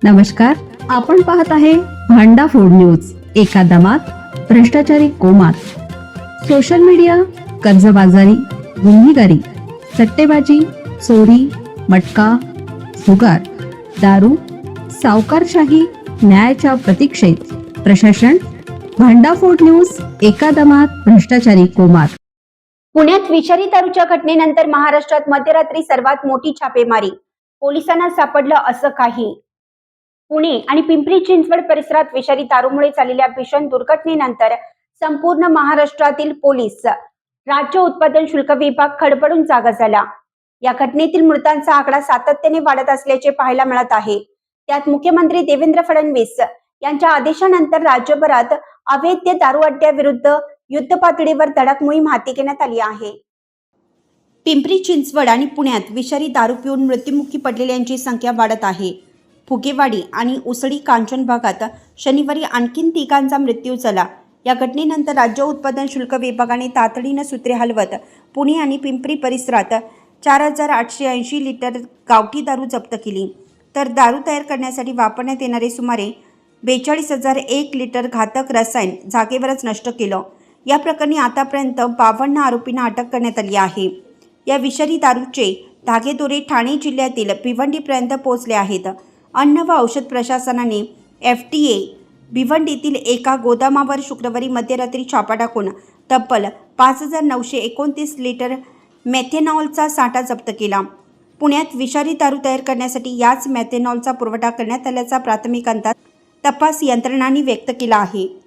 नमस्कार, आपण पाहत आहे भांडा फोड न्यूज. एका दमात भ्रष्टाचारी कोमात. सोशल मीडिया, कर्जबाजारी, गुन्हेगारी, सट्टेबाजी, चोरी, मटका, जुगार, दारू, सावकारशाही, न्यायाच्या प्रतीक्षेत प्रशासन. भांडाफोड न्यूज. एका दमात भ्रष्टाचारी कोमात. पुण्यात विषारी दारूच्या घटनेनंतर महाराष्ट्रात मध्यरात्री सर्वात मोठी छापेमारी. पोलिसांना सापडलं असं काही. पुणे आणि पिंपरी चिंचवड परिसरात विषारी दारूमुळे झालेल्या भीषण दुर्घटनेनंतर संपूर्ण महाराष्ट्रातील पोलीस, राज्य उत्पादन शुल्क विभाग खडबडून जागा झाला. या घटनेतील मृतांचा आकडा सातत्याने वाढत असल्याचे पाहायला मिळत आहे. त्यात मुख्यमंत्री देवेंद्र फडणवीस यांच्या आदेशानंतर राज्यभरात अवैध दारू अड्ड्याविरुद्ध युद्ध पातळीवर धडक मोहीम हाती घेण्यात आली आहे. पिंपरी चिंचवड आणि पुण्यात विषारी दारू पिऊन मृत्युमुखी पडलेल्यांची संख्या वाढत आहे. फुगेवाडी आणि उसळी कांचन भागात शनिवारी आणखीन तिघांचा मृत्यू झाला. या घटनेनंतर राज्य उत्पादन शुल्क विभागाने तातडीनं सूत्रे हलवत पुणे आणि पिंपरी परिसरात 4,880 लिटर गावठी दारू जप्त केली. तर दारू तयार करण्यासाठी वापरण्यात येणारे सुमारे 42,001 लिटर घातक रसायन जागेवरच नष्ट केलं. या प्रकरणी आतापर्यंत 52 आरोपींना अटक करण्यात आली आहे. या विषारी दारूचे धागेदोरे ठाणे जिल्ह्यातील भिवंडीपर्यंत पोहोचले आहेत. अन्न व औषध प्रशासनाने FDA भिवंडीतील एका गोदामावर शुक्रवारी मध्यरात्री छापा टाकून तब्बल 5,929 लिटर मेथेनॉलचा साठा जप्त केला. पुण्यात विषारी दारू तयार करण्यासाठी याच मेथेनॉलचा पुरवठा करण्यात आल्याचा प्राथमिक अंदाज तपास यंत्रणांनी व्यक्त केला आहे.